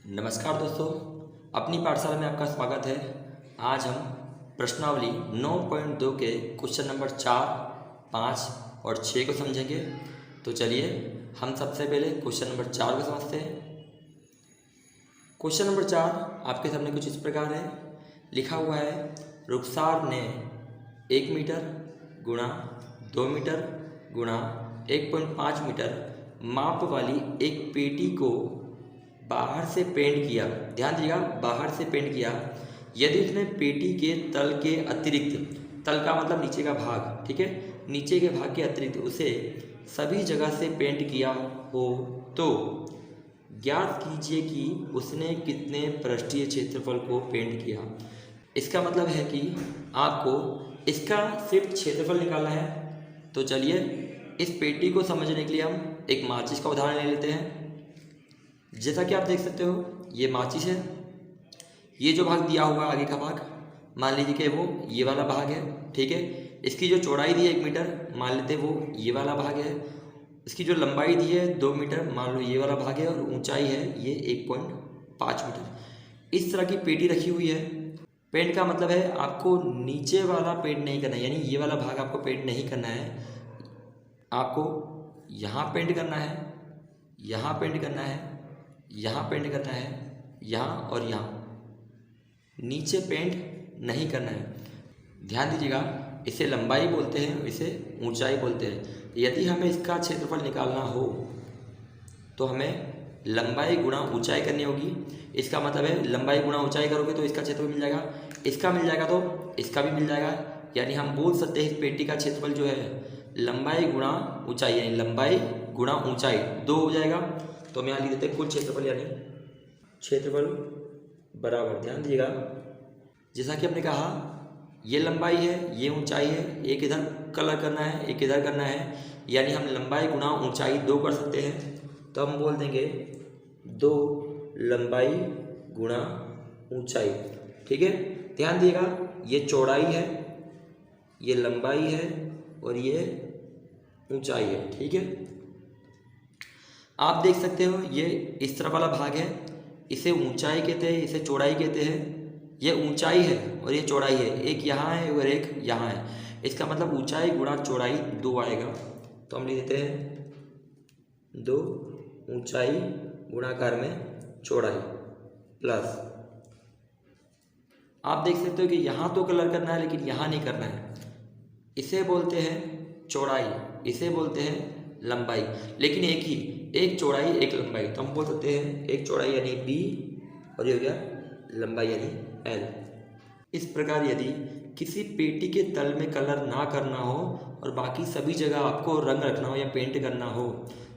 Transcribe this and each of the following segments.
नमस्कार दोस्तों, अपनी पाठशाला में आपका स्वागत है। आज हम प्रश्नावली 9.2 के क्वेश्चन नंबर 4, 5 और 6 को समझेंगे। तो चलिए हम सबसे पहले क्वेश्चन नंबर 4 को समझते हैं। क्वेश्चन नंबर 4 आपके सामने कुछ इस प्रकार है। लिखा हुआ है, रुखसार ने 1 मीटर गुणा 2 मीटर गुणा 1.5 मीटर माप वाली एक पेटी को बाहर से पेंट किया। ध्यान दीजिएगा, बाहर से पेंट किया। यदि उसने पेटी के तल के अतिरिक्त, तल का मतलब नीचे का भाग, ठीक है, नीचे के भाग के अतिरिक्त उसे सभी जगह से पेंट किया हो तो ज्ञात कीजिए कि उसने कितने पृष्ठीय क्षेत्रफल को पेंट किया। इसका मतलब है कि आपको इसका सिर्फ क्षेत्रफल निकालना है। तो चलिए इस पेटी को समझने के लिए हम एक माचिस का उदाहरण ले लेते हैं। जैसा कि आप देख सकते हो, ये माचिस है। ये जो भाग दिया हुआ है, आगे का भाग, मान लीजिए कि वो ये वाला भाग है, ठीक है। इसकी जो चौड़ाई दी है 1 मीटर, मान लेते हैं वो ये वाला भाग है। इसकी जो लंबाई दी है 2 मीटर, मान लो ये वाला भाग है, और ऊंचाई है ये 1.5 मीटर। इस तरह की पेटी रखी हुई है। पेंट का मतलब है आपको नीचे वाला पेंट नहीं करना है, यानी ये वाला भाग आपको पेंट नहीं करना है। आपको यहाँ पेंट करना है, यहाँ पेंट करना है, यहाँ पेंट करना है, यहाँ और यहाँ। नीचे पेंट नहीं करना है। ध्यान दीजिएगा, इसे लंबाई बोलते हैं, इसे ऊंचाई बोलते हैं। यदि हमें इसका क्षेत्रफल निकालना हो तो हमें लंबाई गुणा ऊंचाई करनी होगी। इसका मतलब है लंबाई गुणा ऊंचाई करोगे तो इसका क्षेत्रफल मिल जाएगा, इसका मिल जाएगा तो इसका भी मिल जाएगा। यानी हम बोल सकते हैं इस पेटी का क्षेत्रफल जो है लंबाई गुणा ऊंचाई, यानी लंबाई गुणा ऊंचाई 2 हो जाएगा। तो हम यहाँ लिख देते हैं कुल क्षेत्रफल, यानी क्षेत्रफल बराबर, ध्यान दीजिएगा, जैसा कि हमने कहा ये लंबाई है, ये ऊंचाई है, एक इधर कलर करना है, एक इधर करना है, यानी हम लंबाई गुणा ऊंचाई 2 कर सकते हैं। तो हम बोल देंगे 2 लंबाई गुणा ऊंचाई, ठीक है। ध्यान दीजिएगा, ये चौड़ाई है, ये लंबाई है और ये ऊंचाई है, ठीक है। आप देख सकते हो ये इस तरफ वाला भाग है, इसे ऊंचाई कहते हैं, इसे चौड़ाई कहते हैं। ये ऊंचाई है और ये चौड़ाई है, एक यहाँ है और एक यहाँ है। इसका मतलब ऊंचाई गुणा चौड़ाई 2 आएगा। तो हम लिख देते हैं 2 ऊंचाई गुणाकार में चौड़ाई प्लस, आप देख सकते हो कि यहाँ तो कलर करना है लेकिन यहाँ नहीं करना है। इसे बोलते हैं चौड़ाई, इसे बोलते हैं लंबाई, लेकिन एक ही, एक चौड़ाई एक लंबाई। तो हम बोल सकते हैं एक चौड़ाई यानी b और ये हो गया लंबाई यानी l। इस प्रकार यदि किसी पेटी के तल में कलर ना करना हो और बाकी सभी जगह आपको रंग रखना हो या पेंट करना हो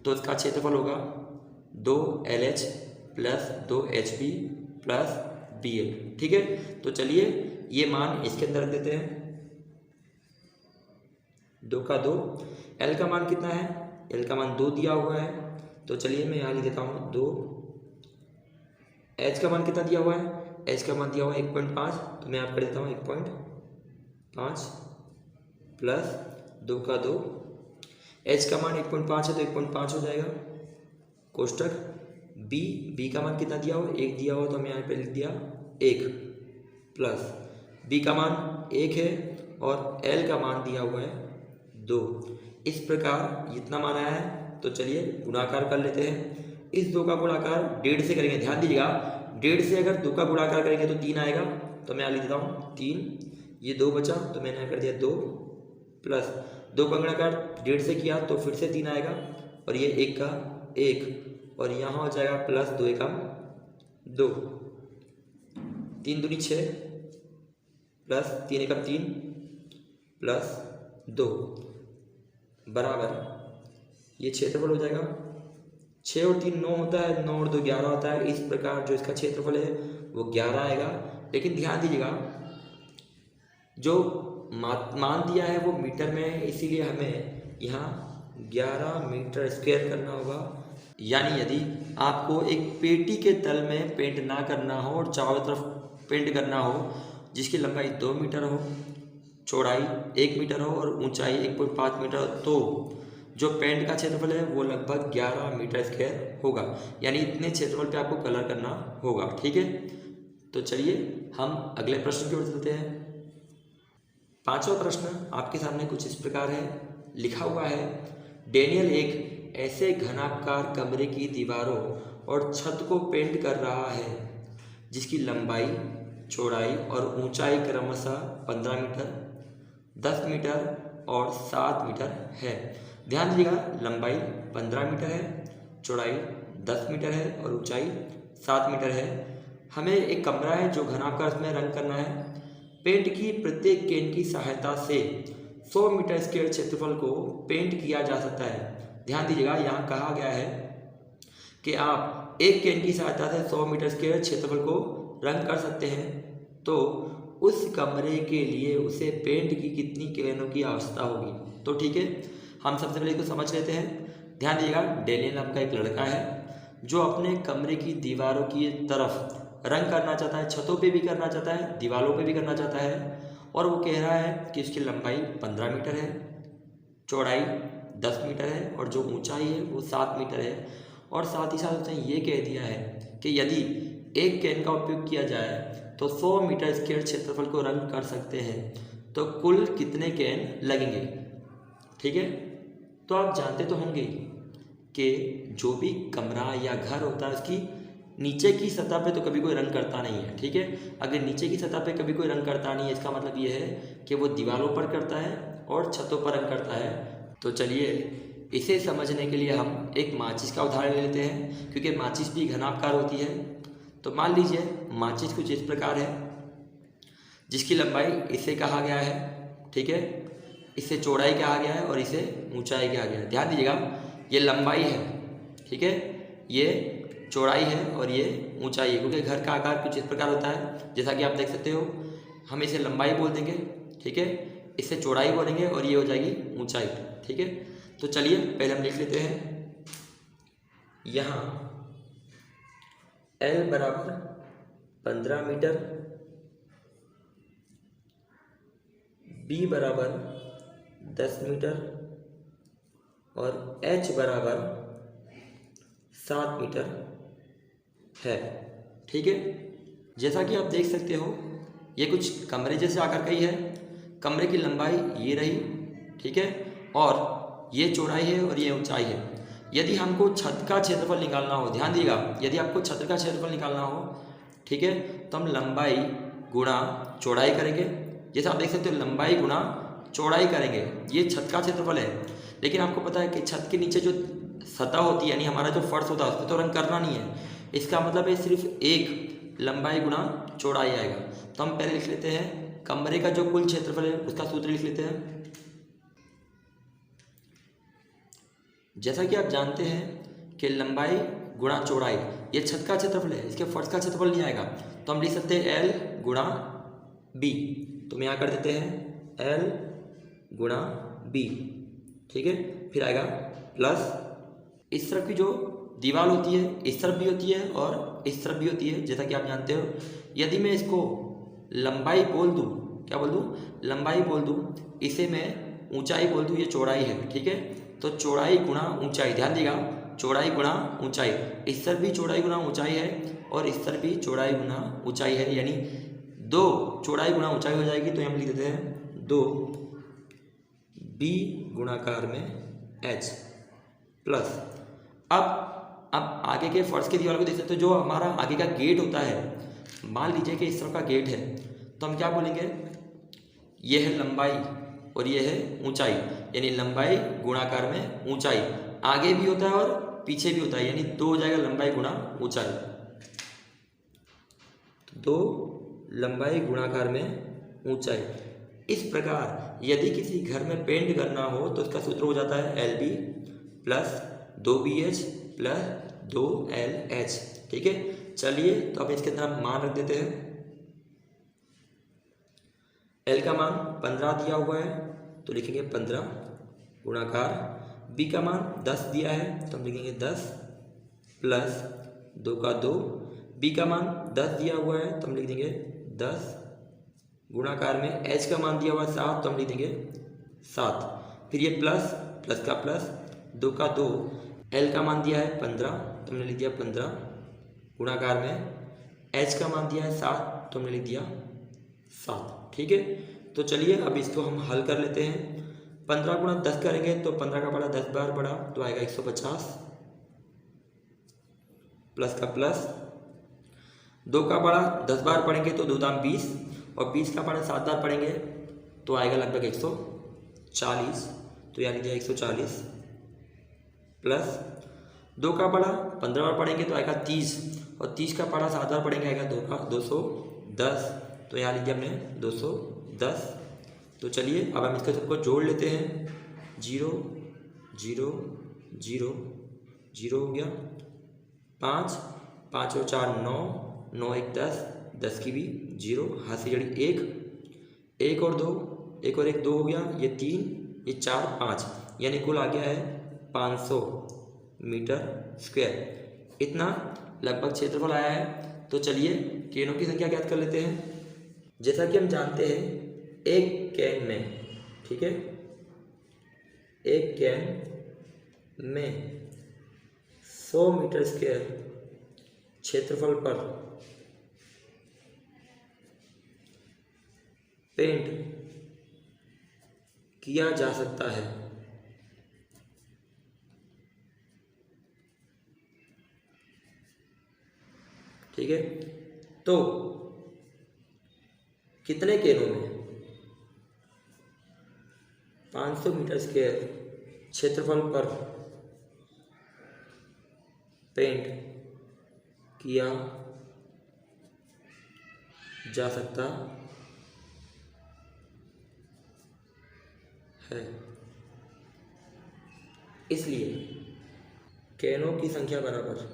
तो इसका क्षेत्रफल होगा 2LH plus 2HB plus BL, ठीक है। तो चलिए ये मान इसके अंदर रख देते हैं, 2 का 2। L का मान कितना है? L का मान 2 दिया हुआ है, तो चलिए मैं यहाँ लिख देता हूँ 2। H का मान कितना दिया हुआ है? H का मान दिया हुआ है 1.5, तो मैं यहाँ कर देता हूँ 1.5 प्लस 2 का 2। H का मान 1.5 है तो 1.5 हो जाएगा, कोष्टक B का मान कितना दिया हुआ है? 1 दिया हुआ, तो मैं यहाँ पे लिख दिया 1 प्लस B का मान 1 है और L का मान दिया हुआ है 2। इस प्रकार इतना मान आया है। तो चलिए गुणाकार कर लेते हैं। इस 2 का गुणाकार 1.5 से करेंगे। ध्यान दीजिएगा, 1.5 से अगर 2 का गुणाकार करेंगे तो 3 आएगा। तो मैं यहाँ लिख देता हूँ 3, ये 2 बचा तो मैंने यहाँ कर दिया 2 प्लस 2 का गुणाकार 1.5 से किया तो फिर से 3 आएगा, और ये 1 का 1 और यहाँ हो जाएगा प्लस 2 एकम 2, 3 दूनी 6 प्लस 3 एकम 3 प्लस 2 बराबर, ये क्षेत्रफल हो जाएगा। 6 और 3 9 होता है, 9 और 2 11 होता है। इस प्रकार जो इसका क्षेत्रफल है वो 11 आएगा। लेकिन ध्यान दीजिएगा, जो मान दिया है वो मीटर में है, इसीलिए हमें यहाँ 11 मीटर स्क्वायर करना होगा। यानी यदि आपको एक पेटी के तल में पेंट ना करना हो और चारों तरफ पेंट करना हो, जिसकी लंबाई 2 मीटर हो, चौड़ाई 1 मीटर हो और ऊंचाई 1.5 मीटर हो, तो जो पेंट का क्षेत्रफल है वो लगभग 11 मीटर स्क्वायर होगा, यानी इतने क्षेत्रफल पे आपको कलर करना होगा। ठीक है, तो चलिए हम अगले प्रश्न की ओर चलते हैं। पांचवा प्रश्न आपके सामने कुछ इस प्रकार है, लिखा हुआ है डेनियल एक ऐसे घनाकार कमरे की दीवारों और छत को पेंट कर रहा है जिसकी लंबाई, चौड़ाई और ऊंचाई क्रमशः 15 मीटर, 10 मीटर और 7 मीटर है। ध्यान दीजिएगा, लंबाई 15 मीटर है, चौड़ाई 10 मीटर है और ऊंचाई 7 मीटर है। हमें एक कमरा है जो घनाकार, उसमें रंग करना है। पेंट की प्रत्येक केन की सहायता से 100 मीटर स्क्वायर क्षेत्रफल को पेंट किया जा सकता है। ध्यान दीजिएगा, यहाँ कहा गया है कि आप एक केन की सहायता से 100 मीटर स्क्वायर क्षेत्रफल को रंग कर सकते हैं, तो उस कमरे के लिए उसे पेंट की कितनी केनों की आवश्यकता होगी। तो ठीक है, हम सबसे पहले इसको समझ लेते हैं। ध्यान दीजिएगा, डेनियल नाम का एक लड़का है जो अपने कमरे की दीवारों की तरफ रंग करना चाहता है, छतों पे भी करना चाहता है, दीवारों पे भी करना चाहता है, और वो कह रहा है कि उसकी लंबाई 15 मीटर है, चौड़ाई 10 मीटर है और जो ऊंचाई है वो 7 मीटर है। और साथ ही साथ उसने ये कह दिया है कि यदि एक कैन का उपयोग किया जाए तो 100 मीटर स्क्वायर क्षेत्रफल को रंग कर सकते हैं, तो कुल कितने कैन लगेंगे। ठीक है, तो आप जानते तो होंगे कि जो भी कमरा या घर होता है उसकी नीचे की सतह पे तो कभी कोई रंग करता नहीं है। ठीक है, अगर नीचे की सतह पे कभी कोई रंग करता नहीं है, इसका मतलब ये है कि वो दीवारों पर करता है और छतों पर रंग करता है। तो चलिए इसे समझने के लिए हम एक माचिस का उदाहरण ले लेते हैं, क्योंकि माचिस भी घनाकार होती है। तो मान लीजिए माचिस कुछ इस प्रकार है, जिसकी लंबाई इसे कहा गया है, ठीक है, इसे चौड़ाई कहा गया है और इसे ऊंचाई कहा गया है। ध्यान दीजिएगा, ये लंबाई है, ठीक है, ये चौड़ाई है और ये ऊंचाई है, क्योंकि घर का आकार कुछ इस प्रकार होता है, जैसा कि आप देख सकते हो। हम इसे लंबाई बोल देंगे, ठीक है, इसे चौड़ाई बोलेंगे और ये हो जाएगी ऊंचाई। ठीक है, तो चलिए पहले हम लिख लेते हैं, यहाँ L बराबर 15 मीटर, B बराबर 10 मीटर और H बराबर 7 मीटर है। ठीक है, जैसा कि आप देख सकते हो ये कुछ कमरे जैसे आकार का ही है। कमरे की लंबाई ये रही, ठीक है, और ये चौड़ाई है और ये ऊंचाई है। यदि हमको छत का क्षेत्रफल निकालना हो, ध्यान दीजिएगा, यदि आपको छत का क्षेत्रफल निकालना हो, ठीक है, तो हम लंबाई गुणा चौड़ाई करेंगे। जैसा आप देख सकते हो, लंबाई गुणा चौड़ाई करेंगे, ये छत का क्षेत्रफल है। लेकिन आपको पता है कि छत के नीचे जो सतह होती है, यानी हमारा जो फर्श होता है, उस पर तो रंग करना नहीं है। इसका मतलब है सिर्फ एक लंबाई गुणा चौड़ाई आएगा। तो हम पहले लिख लेते हैं कमरे का जो कुल क्षेत्रफल है उसका सूत्र लिख लेते हैं। जैसा कि आप जानते हैं कि लंबाई गुणा चौड़ाई ये छत का क्षेत्रफल है, इसके फर्श का क्षेत्रफल नहीं आएगा, तो हम लिख सकते हैं L गुणा B। तो हम यहाँ कर देते हैं L गुणा B, ठीक है, फिर आएगा प्लस इस तरफ की जो दीवार होती है इस तरफ भी होती है और इस तरफ भी होती है, जैसा कि आप जानते हो। यदि मैं इसको लंबाई बोल दूँ, क्या बोल दूँ, लंबाई बोल दूँ, इसे मैं ऊंचाई बोल दूँ, ये चौड़ाई है, ठीक है, तो चौड़ाई गुणा ऊंचाई, ध्यान दीजिएगा, चौड़ाई गुणा ऊंचाई, इस तरफ भी चौड़ाई गुणा ऊंचाई है और इस तरफ भी चौड़ाई गुणा ऊंचाई है, यानी 2 चौड़ाई गुणा ऊंचाई हो जाएगी। तो हम लिख देते हैं 2 B गुणाकार में H प्लस अब आगे के फर्श की दीवार को देख सकते हो, जो हमारा आगे का गेट होता है, मान लीजिए कि इस तरफ का गेट है, तो हम क्या बोलेंगे, ये है लंबाई और ये है ऊंचाई, यानी लंबाई गुणाकार में ऊंचाई, आगे भी होता है और पीछे भी होता है, यानी 2 हो जाएगा लंबाई गुणा ऊंचाई। 2 लंबाई गुणाकार में ऊंचाई। इस प्रकार यदि किसी घर में पेंट करना हो तो इसका सूत्र हो जाता है LB plus 2BH plus 2LH। ठीक है, चलिए तो अब इसके अंदर मान रख देते हैं। L का मान 15 दिया हुआ है तो लिखेंगे 15 गुणाकार, B का मान 10 दिया है तो हम लिखेंगे 10 प्लस 2 का 2, B का मान 10 दिया हुआ है तो हम लिख देंगे 10 गुणाकार में H का मान दिया हुआ है 7 तो हम लिख देंगे 7, फिर ये प्लस प्लस का प्लस 2 का 2, L का मान दिया है 15 तो हमने लिख दिया 15 गुणाकार में, H का मान दिया है 7 तो हमने लिख दिया 7। ठीक है, तो चलिए अब इसको हम हल कर लेते हैं। 15 गुणा 10 करेंगे तो 15 का बड़ा 10 बार बड़ा तो आएगा 150, प्लस का प्लस, 2 का बड़ा 10 बार पढ़ेंगे तो 2 दाम 20 और 20 का बड़ा 7 बार पढ़ेंगे तो आएगा लगभग 140, तो यहाँ लिख दिया 140, प्लस 2 का बड़ा 15 बार पढ़ेंगे तो आएगा 30 और 30 का बड़ा 7 बार पढ़ेंगे आएगा 2 का 210, तो यहाँ लिख दिया हमने 210। तो चलिए अब हम इसके सबको जोड़ लेते हैं। 0 0 0 0 हो गया, 5 5 और 4 9 9 1 10 10 की भी 0, हाथ से जड़ी 1 और 2 1 और 1 2 हो गया, ये 3 ये 4 5, यानी कुल आ गया है 500 मीटर स्क्वायर। इतना लगभग क्षेत्रफल आया है। तो चलिए केनों की संख्या ज्ञात कर लेते हैं। जैसा कि हम जानते हैं एक कैन में, ठीक है, एक कैन में 100 मीटर स्क्वायर क्षेत्रफल पर पेंट किया जा सकता है। ठीक है, तो कितने केनों में 500 मीटर स्क्वायर क्षेत्रफल पर पेंट किया जा सकता है। इसलिए कैनों की संख्या बराबर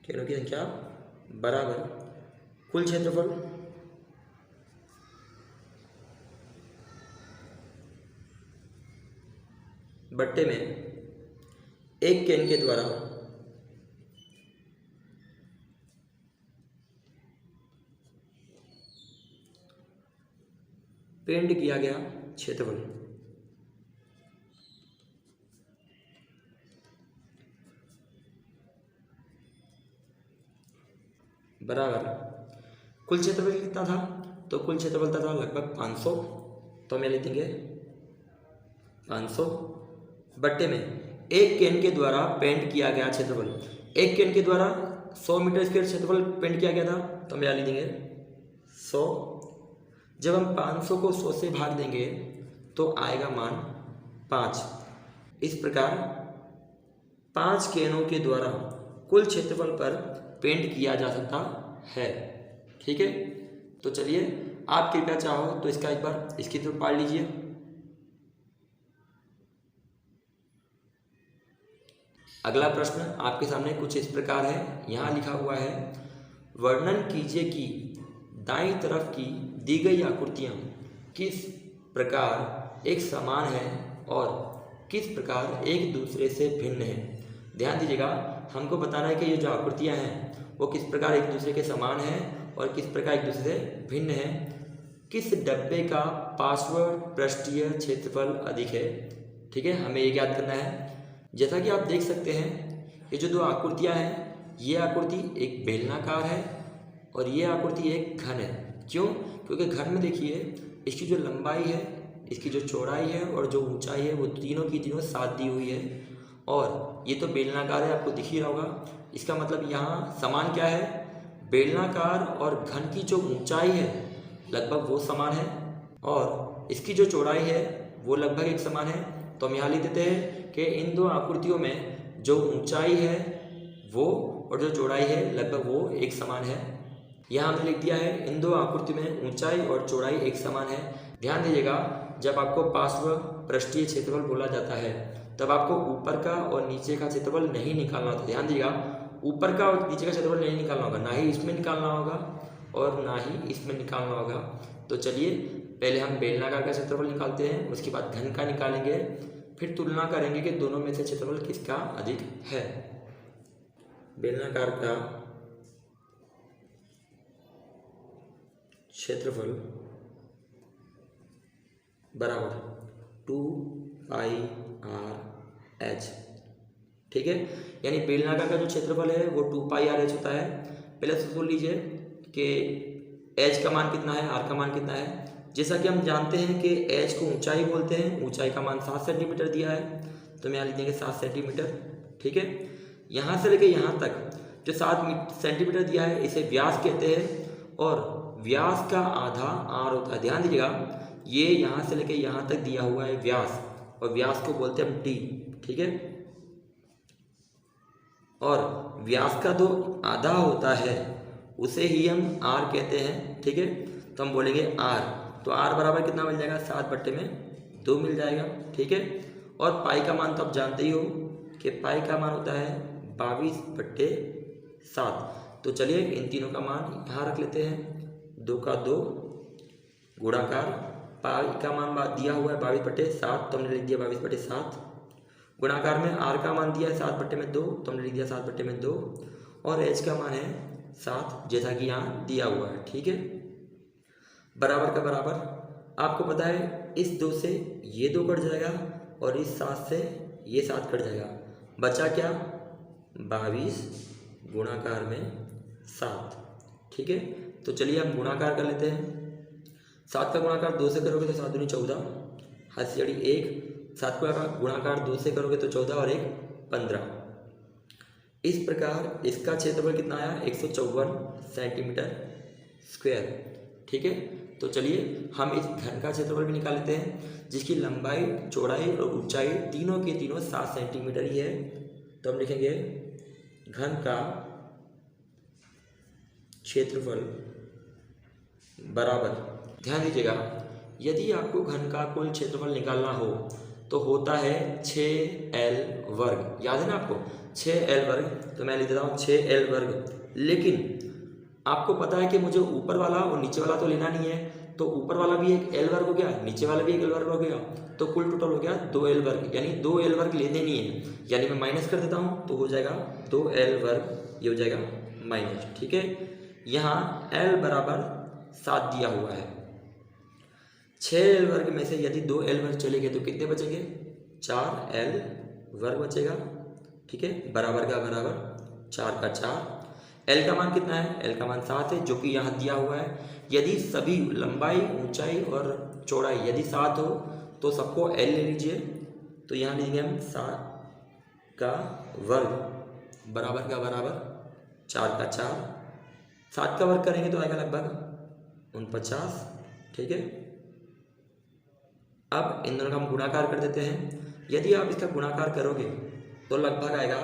कैनों की संख्या बराबर कुल क्षेत्रफल बट्टे में एक कैन के द्वारा पेंट किया गया क्षेत्रफल बराबर कुल क्षेत्रफल कितना था, तो कुल क्षेत्रफल था लगभग 500, तो हमें लिख देंगे 500 बट्टे में एक कैन के द्वारा पेंट किया गया क्षेत्रफल। एक कैन के द्वारा 100 मीटर स्क्वायर क्षेत्रफल पेंट किया गया था, तो हम यहाँ लिख देंगे 100। जब हम 500 को 100 से भाग देंगे तो आएगा मान 5। इस प्रकार 5 कैनों के द्वारा कुल क्षेत्रफल पर पेंट किया जा सकता है। ठीक है, तो चलिए आप कृपया चाहो तो इसका एक बार इसकी तरफ पढ़ लीजिए। अगला प्रश्न आपके सामने कुछ इस प्रकार है। यहाँ लिखा हुआ है, वर्णन कीजिए कि दाईं तरफ की दी गई आकृतियाँ किस प्रकार एक समान है और किस प्रकार एक दूसरे से भिन्न है। ध्यान दीजिएगा, हमको बताना है कि ये जो आकृतियाँ हैं वो किस प्रकार एक दूसरे के समान हैं और किस प्रकार एक दूसरे से भिन्न है। किस डब्बे का पार्श्व पृष्ठीय क्षेत्रफल अधिक है। ठीक है, हमें ये याद करना है। जैसा कि आप देख सकते हैं, ये जो दो आकृतियाँ हैं, ये आकृति एक बेलनाकार है और ये आकृति एक घन है। क्यों? क्योंकि घन में देखिए इसकी जो लंबाई है, इसकी जो चौड़ाई है और जो ऊंचाई है वो तीनों की तीनों साथ दी हुई है। और ये तो बेलनाकार है, आपको दिख ही रहा होगा। इसका मतलब यहाँ समान क्या है, बेलनाकार और घन की जो ऊंचाई है लगभग वो समान है और इसकी जो चौड़ाई है वो लगभग एक समान है। तो हम यहाँ लिख देते हैं कि इन दो आकृतियों में जो ऊंचाई है वो और जो चौड़ाई है लगभग वो एक समान है। यहाँ हमने लिख दिया है इन दो आकृति में ऊंचाई और चौड़ाई एक समान है। ध्यान दीजिएगा, जब आपको पार्श्व पृष्ठीय क्षेत्रफल बोला जाता है तब आपको ऊपर का और नीचे का क्षेत्रफल नहीं निकालना होता। ध्यान दीजिएगा, ऊपर का और नीचे का क्षेत्रफल नहीं निकालना होगा, ना ही इसमें निकालना होगा और ना ही इसमें निकालना होगा। तो चलिए पहले हम बेलनाकार का क्षेत्रफल निकालते हैं, उसके बाद घन का निकालेंगे, फिर तुलना करेंगे कि दोनों में से क्षेत्रफल किसका अधिक है। बेलनाकार का क्षेत्रफल बराबर 2πr/h। ठीक है, यानी बेलनाकार का जो क्षेत्रफल है वो 2πr/h होता है। पहले तो सोच लीजिए कि h का मान कितना है, r का मान कितना है। जैसा कि हम जानते हैं कि h को ऊंचाई बोलते हैं, ऊंचाई का मान 7 सेंटीमीटर दिया है, तो हम यहाँ लिख देंगे 7 सेंटीमीटर। ठीक है, यहाँ से लेके यहाँ तक जो 7 सेंटीमीटर दिया है इसे व्यास कहते हैं, और व्यास का आधा r होता है। ध्यान दीजिएगा, ये यहाँ से लेके यहाँ तक दिया हुआ है व्यास, और व्यास को बोलते हैं हम d। ठीक है, और व्यास का जो आधा होता है उसे ही हम r कहते हैं। ठीक है, तो हम बोलेंगे r, तो r बराबर कितना मिल जाएगा, 7/2 मिल जाएगा। ठीक है, और पाई का मान तो आप जानते ही हो कि पाई का मान होता है 22/7। तो चलिए इन तीनों का मान यहाँ रख लेते हैं, 2 का 2 गुणाकार पाई का मान दिया हुआ है 22/7, तो हमने लिख दिया 22/7। गुणाकार में r का मान दिया है 7/2, तो हमने लिख दिया 7/2, और h का मान है 7 जैसा कि यहाँ दिया हुआ है। ठीक है, बराबर का बराबर, आपको पता है इस 2 से ये 2 कट जाएगा और इस 7 से ये 7 कट जाएगा, बचा क्या, 22 गुणाकार में 7। ठीक है, तो चलिए हम गुणाकार कर लेते हैं। 7 का गुणाकार 2 से करोगे तो 7 दूनी 14, हाथ से जड़ी 1। 7 का गुणाकार 2 से करोगे तो 14 और 1 15। इस प्रकार इसका क्षेत्रफल कितना आया, 154 सेंटीमीटर स्क्वायर। ठीक है, तो चलिए हम इस घन का क्षेत्रफल भी निकाल लेते हैं, जिसकी लंबाई, चौड़ाई और ऊंचाई तीनों के तीनों 7 सेंटीमीटर ही है। तो हम लिखेंगे घन का क्षेत्रफल बराबर, ध्यान दीजिएगा, यदि आपको घन का कुल क्षेत्रफल निकालना हो तो होता है 6l वर्ग। याद है ना आपको, 6l वर्ग, तो मैं लिख देता हूँ 6l वर्ग। लेकिन आपको पता है कि मुझे ऊपर वाला और नीचे वाला तो लेना नहीं है, तो ऊपर वाला भी एक l वर्ग हो गया, नीचे वाला भी एक l वर्ग हो गया, तो कुल टोटल हो गया 2l वर्ग, यानी 2l वर्ग लेने नहीं है, यानी मैं माइनस कर देता हूँ तो हो जाएगा 2l वर्ग, ये हो जाएगा माइनस। ठीक है, यहाँ l बराबर 7 दिया हुआ है, 6l वर्ग में से यदि 2l वर्ग चले गए तो कितने बचेंगे, 4l वर्ग बचेगा। ठीक है, बराबर का बराबर 4 का 4। l का मान कितना है, l का मान 7 है, जो कि यहाँ दिया हुआ है। यदि सभी लंबाई, ऊंचाई और चौड़ाई यदि 7 हो तो सबको l ले लीजिए, तो यहाँ लिखेंगे हम 7 का वर्ग बराबर का बराबर 4 का 4। 7 का वर्ग करेंगे तो आएगा लगभग 49। ठीक है, अब इन दोनों का हम गुणाकार कर देते हैं। यदि आप इसका गुणाकार करोगे तो लगभग आएगा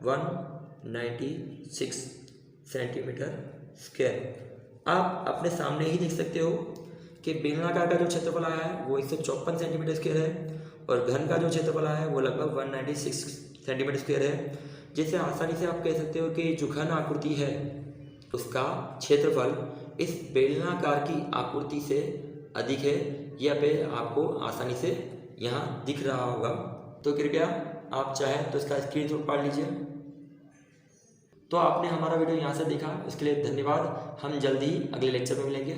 196 सेंटीमीटर स्क्वायर। आप अपने सामने ही देख सकते हो कि बेलनाकार का जो क्षेत्रफल आया है वो 154 सेंटीमीटर स्क्वायर है, और घन का जो क्षेत्रफल आया है वो लगभग 196 सेंटीमीटर स्क्वायर है। जिससे आसानी से आप कह सकते हो कि जो घन आकृति है उसका क्षेत्रफल इस बेलनाकार की आकृति से अधिक है। यह पे आपको आसानी से यहाँ दिख रहा होगा, तो कृपया आप चाहें तो इसका स्क्रीनशॉट पाड़ लीजिए। तो आपने हमारा वीडियो यहाँ से देखा, इसके लिए धन्यवाद। हम जल्दी ही अगले लेक्चर में मिलेंगे।